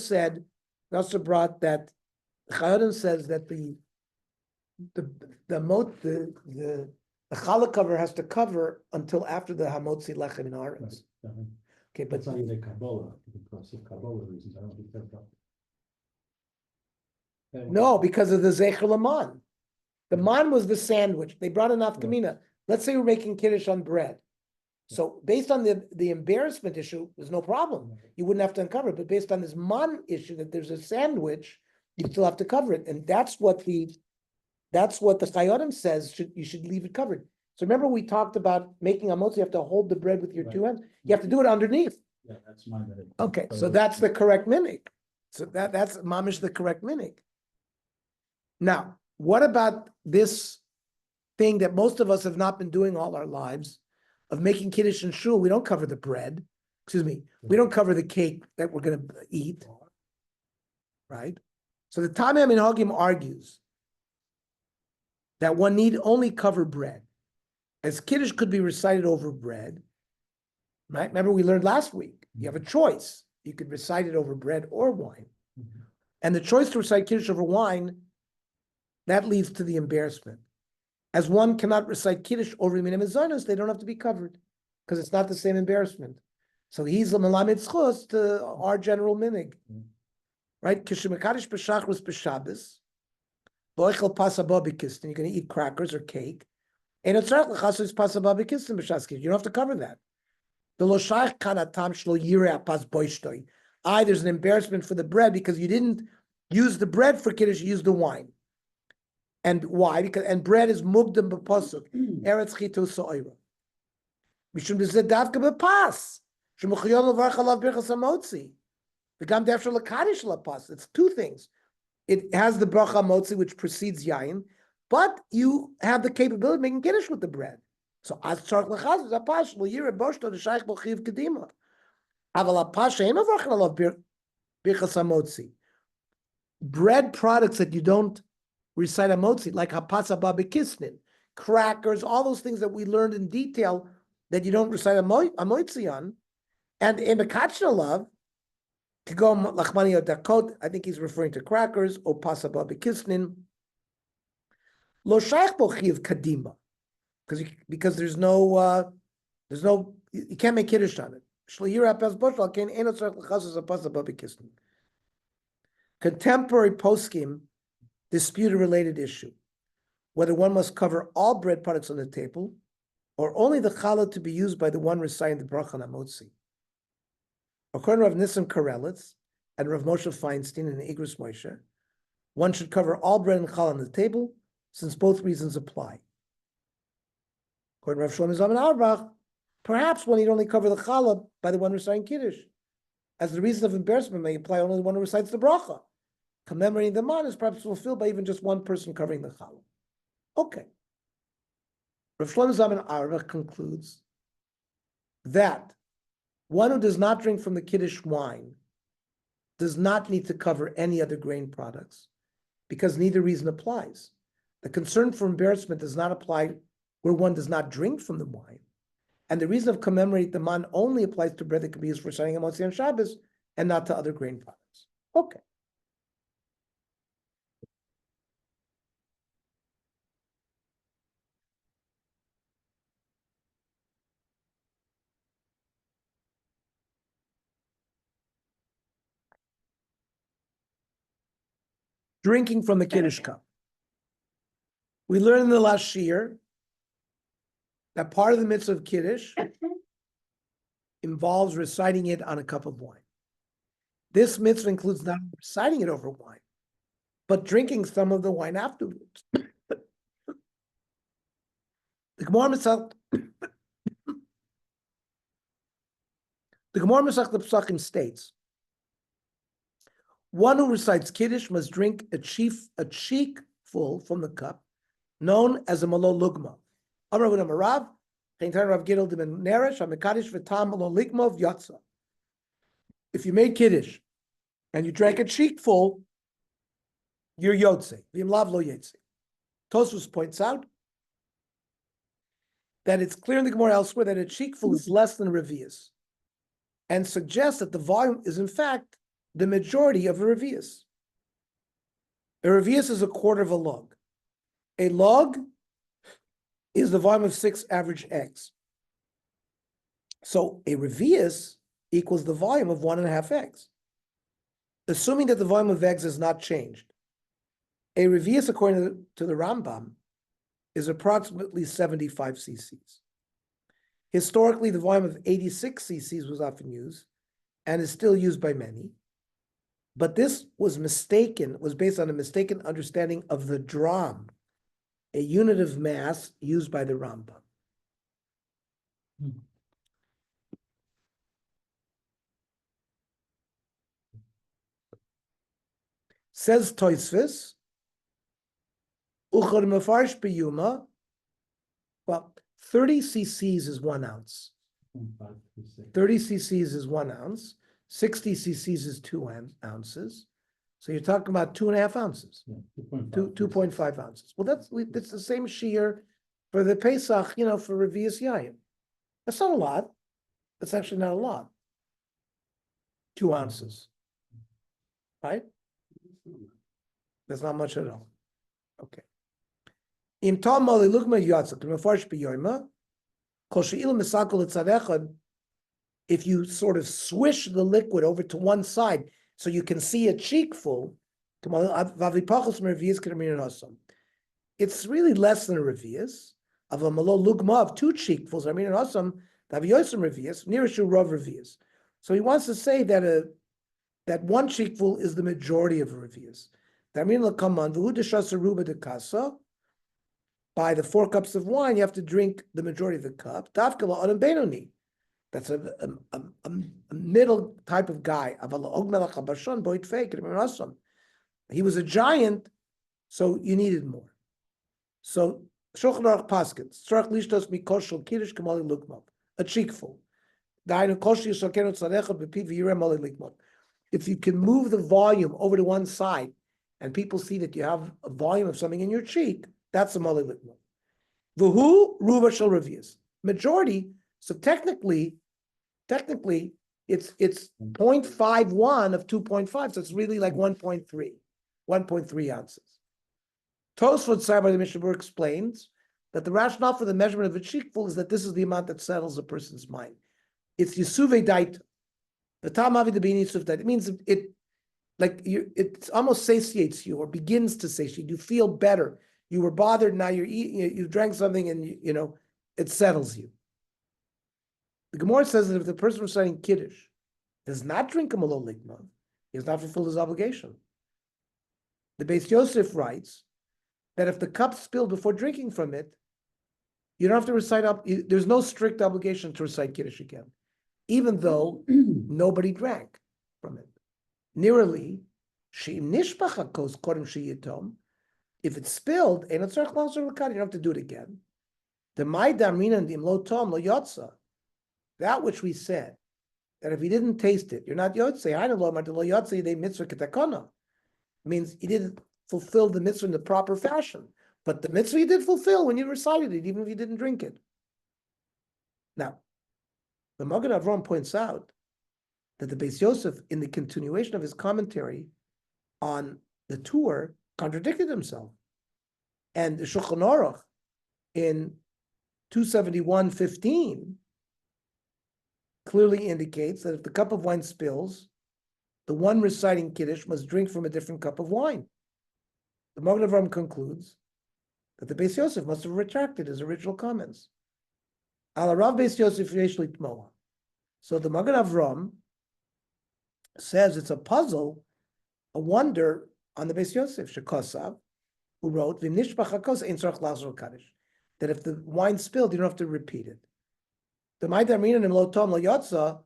brought that Chayadim says that the challah cover has to cover until after the hamotzi lechem in haaretz.
Right.
Okay, but
It's not even Kabbalah, because of Kabbalah reasons, I don't think that's right.
no, because of the zecher laman. The man was the sandwich. They brought an afkamina. Let's say we're making kiddush on bread. So based on the embarrassment issue, there's no problem. You wouldn't have to uncover it. But based on this man issue that there's a sandwich, you still have to cover it. And that's what the Chayadim says, you should leave it covered. So remember we talked about making a motzi, you have to hold the bread with your two hands. You have to do it underneath.
Yeah, that's my minute.
Okay, so that's the correct minig. So that's mamish the correct minig. Now, what about this thing that most of us have not been doing all our lives of making kiddush and shul? We don't cover the bread. Excuse me. We don't cover the cake that we're going to eat. Right? So the Tamim in Hagim argues that one need only cover bread, as kiddush could be recited over bread. Right? Remember we learned last week, you have a choice. You could recite it over bread or wine.
Mhm.
And the choice to recite kiddush over wine, that leads to the embarrassment. As one cannot recite kiddush over minim zonos, they don't have to be covered, because it's not the same embarrassment. So he's a melamed schus to our general minig. Right? Kishimakadosh b'shachris b'shabbos, loichel pasaba b'kistin, you're going to eat crackers or cake. And it's right, l'chasos pasaba b'kistin b'shaskis. You don't have to cover that. The loshayich kanatam shlo yireh pas boishtoi. There's an embarrassment for the bread because you didn't use the bread for kiddush, you used the wine. And why? Because bread is mugdam b'pasuk, eretz chito so'ira. Mishum b'zeh davka b'pas. Shemuchayon levarach alav birchas hamotzi. V'gam d'efshar l'kadish l'pas. It's two things. It has the bracha motzi which precedes yayin, but you have the capability of making kiddush with the bread. So as tzarich l'chaz zapash l'yira boshto l'shayich b'chiv kedima. Aval apash she'em avarach alav birchas hamotzi. bread products that you don't recite a motzi, like hapasa babikisnin, crackers, all those things that we learned in detail that you don't recite a motzi on, and in the love, kigom lachmani odakot, I think he's referring to crackers, or pasa babikisnin. Lo shaykh bo chiv kadima, because there's no you can't make kiddush on it. Contemporary poskim dispute a related issue, whether one must cover all bread products on the table, or only the challah to be used by the one reciting the bracha on hamotzi. According to Rav Nissim Karelitz and Rav Moshe Feinstein and Igros Moshe, one should cover all bread and challah on the table, since both reasons apply. According to Rav Shlomo Zalman Auerbach, perhaps one need only cover the challah by the one reciting kiddush, as the reason of embarrassment may apply only to the one who recites the bracha. Commemorating the man is perhaps fulfilled by even just one person covering the challah. Okay. Rav Shlomo Zalman Auerbach concludes that one who does not drink from the kiddush wine does not need to cover any other grain products, because neither reason applies. The concern for embarrassment does not apply where one does not drink from the wine, and the reason of commemorate the man only applies to bread that can be used for reciting Hamotzi on Shabbos and not to other grain products. Okay. Drinking from the kiddush cup. We learned in the last year that part of the mitzvah of kiddush involves reciting it on a cup of wine. This mitzvah includes not only reciting it over wine, but drinking some of the wine afterwards. The Gemara Masechet Pesachim states, one who recites kiddush must drink a cheek full from the cup, known as a malo lugma. If you made kiddush and you drank a cheek full, you're yotze. Tosfos points out that it's clear in the Gemara elsewhere that a cheekful is less than a revius, and suggests that the volume is in fact the majority of a revius. A revius is a quarter of a log. A log is the volume of 6 average eggs. So a revius equals the volume of 1.5 eggs. Assuming that the volume of eggs has not changed, a revius, according to the Rambam, is approximately 75 cc's. Historically, the volume of 86 cc's was often used and is still used by many. But this was based on a mistaken understanding of the dram, a unit of mass used by the Rambam. Says Tosfos, Uchor mefarsh b'yuma, well, 30 cc's is 1 ounce. 30 cc's is 1 ounce. 60 cc's is 2 ounces. So you're talking about 2.5 ounces.
Yeah,
2.5 ounces. Well, that's the same shear for the Pesach, for Revius Yayim. That's not a lot. That's actually not a lot. 2 ounces. Right? That's not much at all. Okay. Im Tom Mali Lugma Yatzak, Mefarsh B'Yoyma, Kol She'il Misakol Etzadechad, if you sort of swish the liquid over to one side so you can see a cheek full, it's really less than a revius. Of a malo lugma of 2 cheekfuls, revius. So he wants to say that that 1 cheekful is the majority of a revius. By the 4 cups of wine, you have to drink the majority of the cup. That's a middle type of guy. He was a giant, so you needed more. So Shulchan Aruch paskins tzarich lishtos mikol shel kiddush k'mali lugma, a cheekful. If you can move the volume over to one side and people see that you have a volume of something in your cheek, that's a molei ligmav. V'hu ruva shel revius. Majority, so technically, it's 0.51 of 2.5, so it's really like 1.3 ounces. Tosfot side by the Mishnah Berurah explains that the rationale for the measurement of a cheekful is that this is the amount that settles a person's mind. It's Yisuve Daita. The Tamavi the Bini Yisuf Daita. It means it almost satiates you or begins to satiate. You feel better. You were bothered, now you're eating, you drank something and it settles you. The Gemara says that if the person reciting Kiddush does not drink a Malol Ligma, he has not fulfilled his obligation. The Beis Yosef writes that if the cup spilled before drinking from it, you don't have to recite there's no strict obligation to recite Kiddush again, even though nobody drank from it. Nearly, if it's spilled, you don't have to do it again. The that which we said, that if you didn't taste it, you're not Yotze, they mitzvah ketakona. Means you didn't fulfill the mitzvah in the proper fashion. But the mitzvah you did fulfill when you recited it, even if you didn't drink it. Now, the Magen Avraham points out that the Beis Yosef, in the continuation of his commentary on the tour, contradicted himself. And the Shulchan Aruch in 271:15 clearly indicates that if the cup of wine spills, the one reciting Kiddush must drink from a different cup of wine. The Magen Avraham concludes that the Beis Yosef must have retracted his original comments. Al Rav Beis Yosef yesh litmoa. So the Magen Avraham says it's a puzzle, a wonder on the Beis Yosef Shekosav, who wrote V'nishbach hakos ein tzarich lachzor kaddish, that if the wine spilled, you don't have to repeat it. The Ma'idar Minan lo tom lo yotza,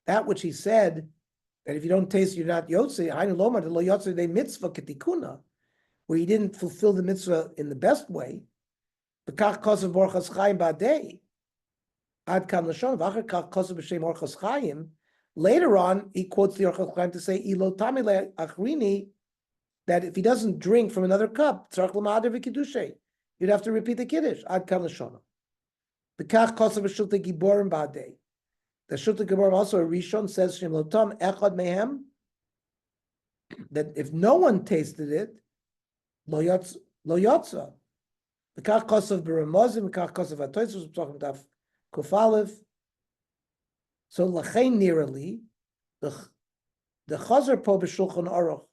that which he said that if you don't taste, you're not yotze. Hainu lomar lo yotze de mitzvah ketikuna, where he didn't fulfill the mitzvah in the best way. V'kach kosav borchas chayim ba'dei ad kam lashon v'achar kach kosav b'shem orchas chayim. Later on, he quotes the orchas chayim to say ilo tamile achrini, that if he doesn't drink from another cup, tzarich l'ma'ader v'kiddushay, you'd have to repeat the kiddush ad kam lashon. The kach kosav b'shulta giborim ba'dei. The shulta giborim also a Rishon says shem lotam echad mehem, that if no one tasted it, lo yotza. The kach kosav b'ramazim, kach kosav atoysus, we're talking about kufalev. So lachein nirali, the chazer po b'shulchan aruch.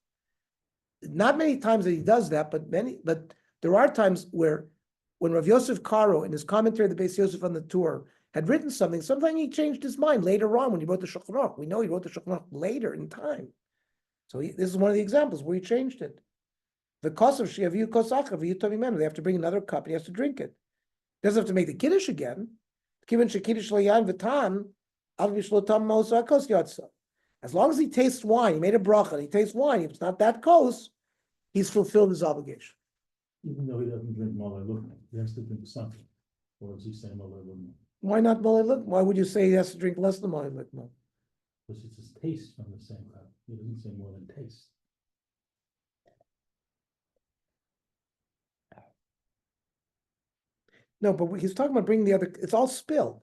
Not many times that he does that, but there are times where when Rav Yosef Karo, in his commentary of the Beis Yosef on the tour, had written something, sometimes he changed his mind later on when he wrote the Shulchan Aruch. We know he wrote the Shulchan Aruch later in time. So this is one of the examples where he changed it. The kosav sheyaviu kosacha v'yutam imenu, they have to bring another cup and he has to drink it. He doesn't have to make the kiddush again. As long as he tastes wine, he made a bracha, and he tastes wine, if it's not that close, he's fulfilled his obligation.
Even though he doesn't drink Malay Lugma, he has to drink something. Or is he saying Malay Lugma?
Why not Malay Lugma? Why would you say he has to drink less than Malay Lugma?
Because it's his taste from the same cup. He doesn't say more than taste.
No, but he's talking about bringing the other, it's all spilled.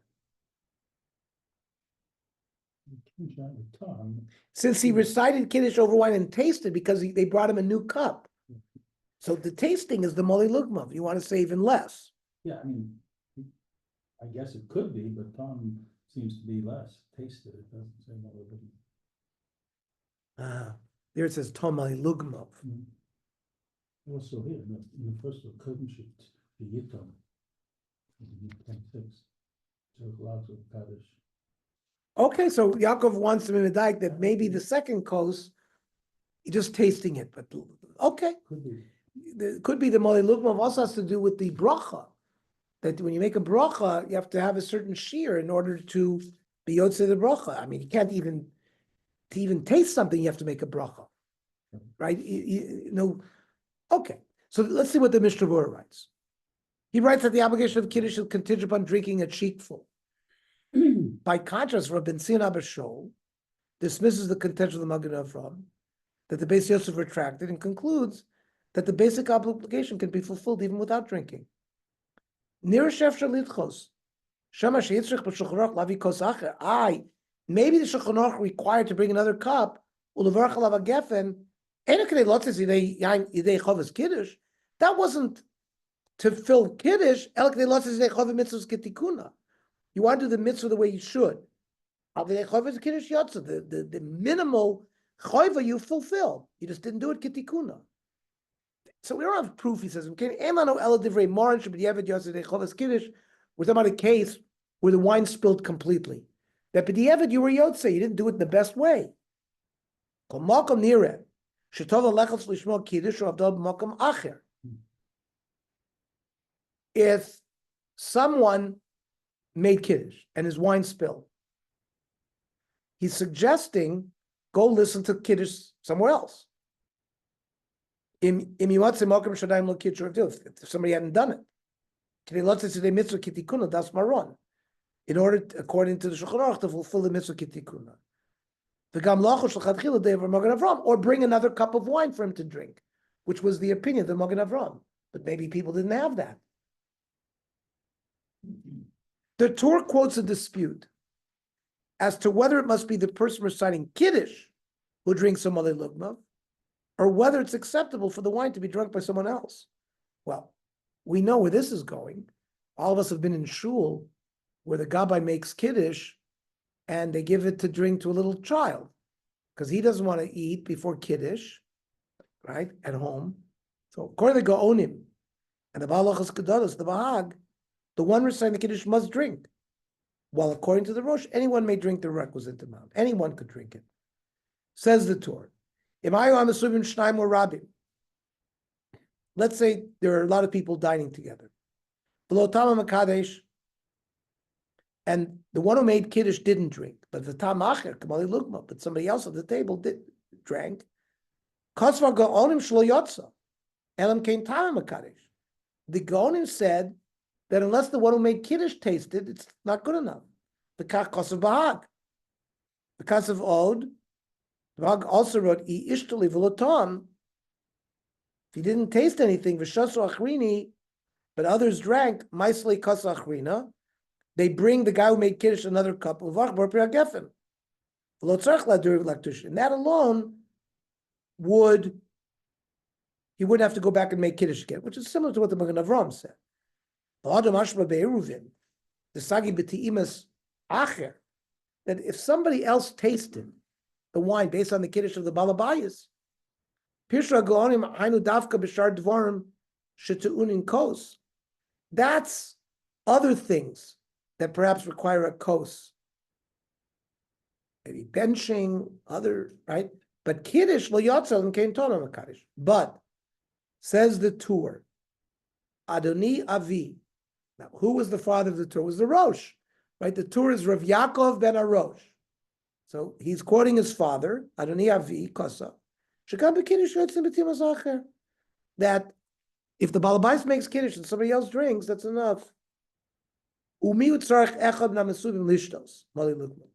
Since he recited Kiddush over wine and tasted because they brought him a new cup. So the tasting is the Malay Lugma. You want to say even less.
Yeah, I mean, I guess it could be, but Tom seems to be less tasted. It doesn't say Malay Lugma.
There it says Tom Malay Lugma.
Also here, in the first one, couldn't you be Yitom? 26. So lots of Kaddish.
Okay, so Yaakov wants to be medayik that maybe the second course, you're just tasting it, but okay.
Could be.
It could be the Malay Lugma also has to do with the bracha. That when you make a bracha, you have to have a certain shear in order to be yotze the bracha. I mean, you can't even taste something, you have to make a bracha. Right? You know, okay. So let's see what the Mishnah Berurah writes. He writes that the obligation of Kiddush is contingent upon drinking a cheekful. By contrast, Rabbi Sinah B'Shol dismisses the contention of the Magen Avraham that the Beis Yosef retracted and concludes that the basic obligation can be fulfilled even without drinking. Maybe the Shulchan Aruch required to bring another cup. That wasn't to fill Kiddush. You want to do the mitzvah the way you should. The minimal chayva you fulfill. You just didn't do it kitikuna. So we don't have proof, he says. We're talking about a case where the wine spilled completely. That b'diavad you were yotze, you didn't do it in the best way. If someone made kiddush and his wine spilled, he's suggesting go listen to kiddush somewhere else. If somebody hadn't done it, in order, according to the Shulchan Aruch, to fulfill the mitzvah kitikuna. Or bring another cup of wine for him to drink, which was the opinion of the Magen Avram. But maybe people didn't have that. The Torah quotes a dispute as to whether it must be the person reciting Kiddush who drinks some Malei Lugma, or whether it's acceptable for the wine to be drunk by someone else. Well, we know where this is going. All of us have been in shul where the Gabbai makes Kiddush and they give it to drink to a little child because he doesn't want to eat before Kiddush, right, at home. So according to the Gaonim and the Balachas Kedalos, the Bahag, the one reciting the Kiddush must drink. While according to the Rosh, anyone may drink the requisite amount. Anyone could drink it. Says the Torah. Let's say there are a lot of people dining together. And the one who made Kiddush didn't drink, but the Tam Acher, Kamali Lugma, but somebody else at the table drank. The Gaonim said that unless the one who made Kiddush tasted, it's not good enough. The Kach of Bahag. Because of Od, the Bahag also wrote, I ishtali v'lotam. If he didn't taste anything, v'shasu achrini, but others drank, maisli kasa achrina, they bring the guy who made Kiddush another cup of Vachbar Priyagefen. And that alone he wouldn't have to go back and make Kiddush again, which is similar to what the Magen Avram said. The Sagi B'ti'imas Acher, that if somebody else tasted the wine based on the Kiddush of the Balabayas, Pirshra Gaonim Hainu Davka B'shar Dvorim Shetu'unin Kos, that's other things that perhaps require a kos. Maybe benching, right? But Kiddush lo yotzel and kein tonam Kaddish. But, says the Tur, Adoni Avi. Now, who was the father of the Tur? It was the Rosh, right? The Tur is Rav Yaakov ben Arosh. So he's quoting his father, Adoni Avi, Kosa. Shekam b'Kiddush yotzim b'timas acher. That if the Balabais makes Kiddush and somebody else drinks, that's enough.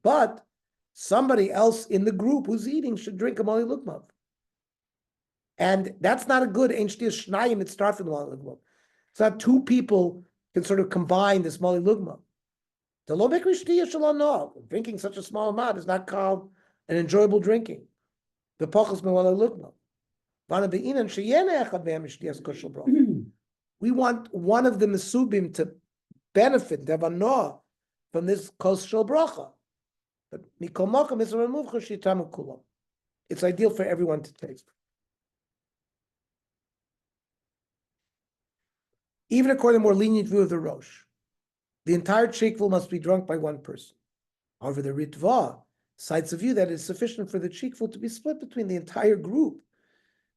But somebody else in the group who's eating should drink a Mali Lukmav. And that's not a good Ein Shtiyas Shnayim, it's start from the Mali Lukmav. It's not two people can sort of combine this Mali Lukmav. The Lo Mekri Shtiyas Shalom no. Drinking such a small amount is not called an enjoyable drinking. The Pachas Mali Lukmav. We want one of the Mesubim to benefit, to have a noah from this kos shel bracha. But mikol makom is removed chashitamu kulam. It's ideal for everyone to taste. Even according to the more lenient view of the Rosh, the entire chikvul must be drunk by one person. However, the Ritva cites a view that it's sufficient for the chikvul to be split between the entire group.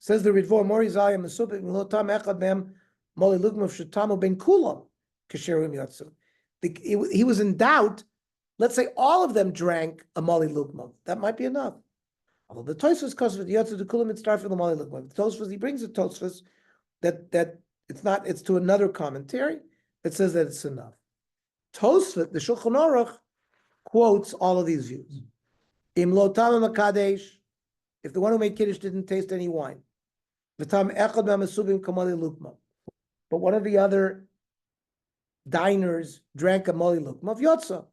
Says the Ritva, Morizaya Mesubim Milotam Echad Mem Moli Lugmav Shetamu Ben Kulam. He was in doubt. Let's say all of them drank a Mali Lugmav. That might be enough. Although the Tosfos calls for the Yotze de Kulam, it's start from the Mali Lugmav. The Tosfos, he brings a Tosfos that it's to another commentary that says that it's enough. Tosfos, the Shulchan Aruch, quotes all of these views. Im lo tama makadesh, if the one who made Kiddush didn't taste any wine. V'tam echad ma'masubim kamali lukma. But one of the other diners drank a mali lukma yotza.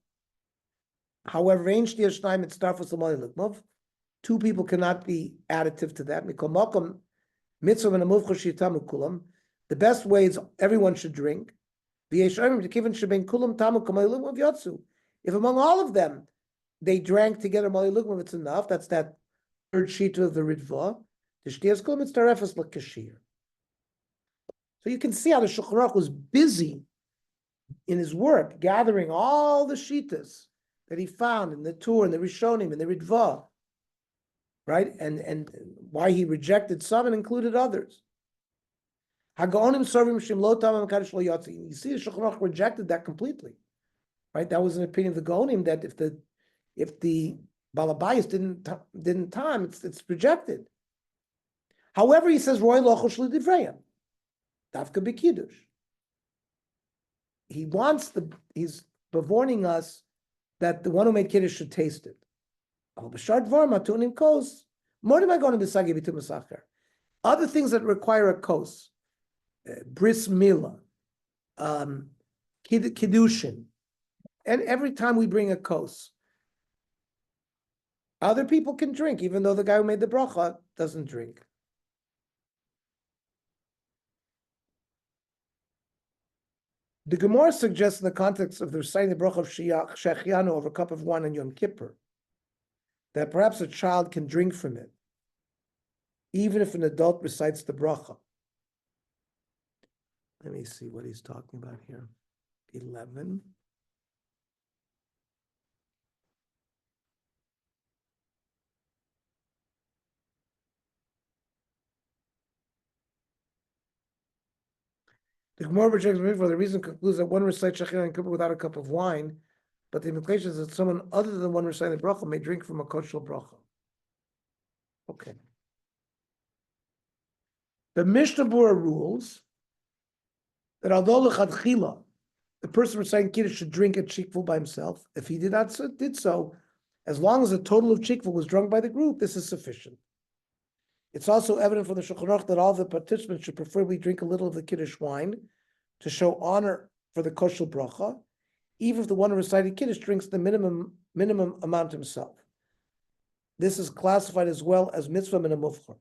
However, ein shtiya shnayim mitzdarfus l'mali lukma. Two people cannot be additive to that. Mikol makom mitzvah and amuvcha shitamu kulam. The best way is everyone should drink. If among all of them they drank together mali lukma, it's enough. That's that third sheet of the Ritva. So you can see how the Shulchan Aruch was busy in his work, gathering all the shitas that he found in the Tur and the Rishonim and the Ritva, right? And why he rejected some and included others. You see, the Shulchan Aruch rejected that completely, right? That was an opinion of the Gaonim that if the Balabayas didn't time, it's rejected. However, he says Roy Lochosh L'Divrayim, Dafka B'Kiddush. He's warning us that the one who made Kiddush should taste it. Other things that require a kos, bris milah, kiddushin, and every time we bring a kos, other people can drink, even though the guy who made the bracha doesn't drink. The Gemara suggests in the context of the reciting the bracha of Shechianu over a cup of wine on Yom Kippur, that perhaps a child can drink from it, even if an adult recites the bracha. Let me see what he's talking about here. 11. The Gemara rejects me for the reason concludes that one recites Shechianu and Kippur without a cup of wine, but the implication is that someone other than one reciting the bracha may drink from a kosher bracha. Okay. The Mishnah Berurah rules that although l'chadchila, the person reciting Kiddush should drink a cheekful by himself, if he did so, as long as the total of cheekful was drunk by the group, this is sufficient. It's also evident from the Shulchan Aruch that all the participants should preferably drink a little of the Kiddush wine to show honor for the kosher bracha, even if the one who recited Kiddush drinks the minimum amount himself. This is classified as well as mitzvah min hamufchar.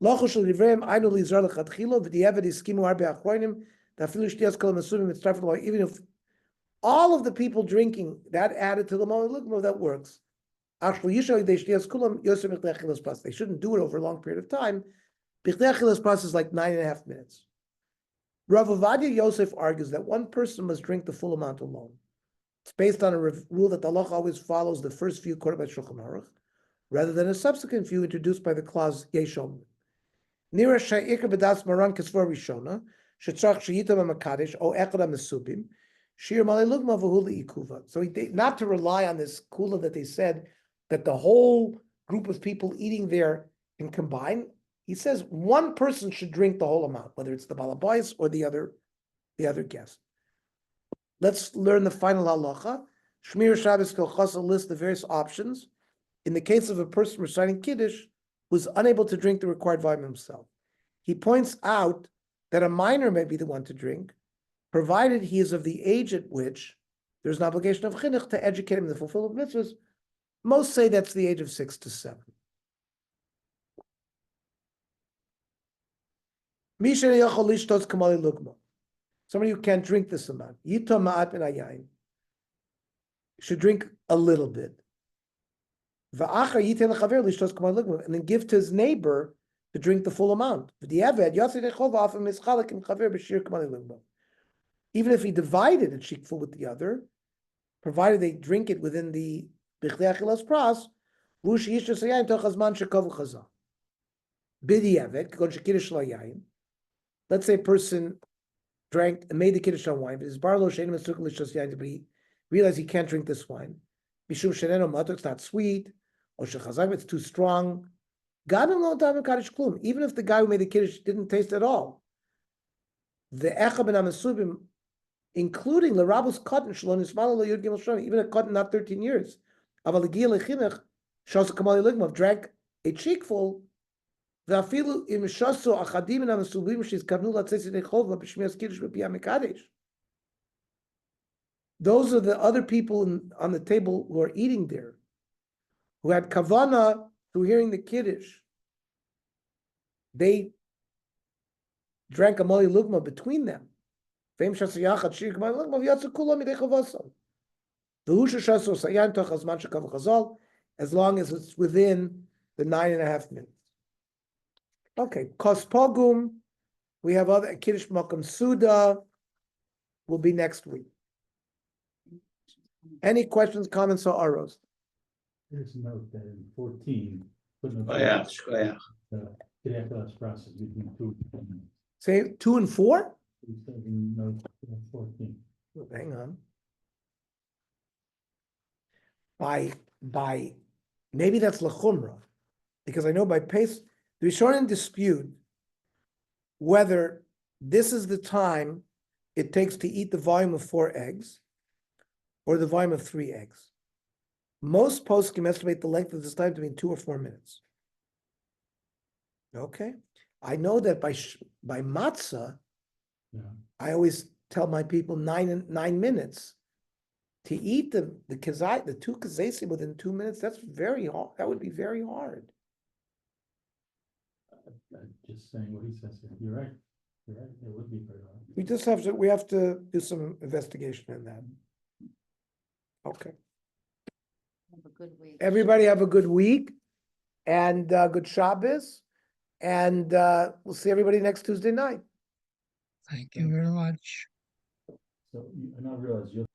Even if all of the people drinking that added to the mali lukma, that works. They shouldn't do it over a long period of time. Bichdei achilas pras is like 9.5 minutes. Rav Ovadia Yosef argues that one person must drink the full amount alone. It's based on a rule that the halacha always follows the first few quoted by Shulchan Aruch, rather than a subsequent few introduced by the clause Yeshom. Nira she'ikar b'das maran kesvar rishona shetzarach sheyitam ha'makadesh o echad ha'mesubim shir malei lugma v'hu le'ikuva. So not to rely on this kula that they said that the whole group of people eating there can combine. He says one person should drink the whole amount, whether it's the balabais or the other guest. Let's learn the final halacha. Shmir Shabbos Kilchasa lists the various options in the case of a person reciting Kiddush who is unable to drink the required volume himself. He points out that a minor may be the one to drink, provided he is of the age at which there's an obligation of chinuch to educate him in the fulfillment of mitzvahs. Most say that's the age of 6 to 7. Somebody who can't drink this amount, should drink a little bit. And then give to his neighbor to drink the full amount. Even if he divided a cheekful with the other, provided they drink it within the bichdei achilas pras, let's say a person drank and made the kiddush on wine, but his barlo shein masuk l'shos yain, but he realized he can't drink this wine. Mishum sheneno matuk, it's not sweet, or shechazak, it's too strong. Even if the guy who made the kiddush didn't taste at all, the echa ben hamasubim, including l'rabus cotton shalon ismalu lo yud gimel shana, even a cotton not 13 years, aval l'giyah lechinech Shas Kamali Ligmav drank a cheekful. V'afilu im shasu achadim and amasubim she's kavnu latzesi nechova b'shmias kiddush b'piyam mekadesh. Those are the other people on the table who are eating there, who had kavana through hearing the kiddush. They drank a mali lugma between them. As long as it's within the 9.5 minutes. Okay, Kospogum, we have other Kiddush Makam Suda will be next week. Any questions, comments, or arrows?
Here's a note that in 14. Process between 2 and 4 minutes.
Say 2 and 4?
It says in note 14.
Hang on. By maybe that's lachumra, because I know by pace the Rishonim dispute whether this is the time it takes to eat the volume of 4 eggs or the volume of 3 eggs. Most poskim estimate the length of this time to be 2 or 4 minutes. Okay, I know that by matzah,
Yeah.
I always tell my people 9 minutes to eat the 2 kazesim within 2 minutes. That's very hard. That would be very hard.
I'm just saying what he says here. You're right. You're right. It would be very hard.
We have to do some investigation in that. Okay.
Have a good week.
Everybody have a good week and good Shabbos. And we'll see everybody next Tuesday night.
Thank you very much.
So, and I realize you'll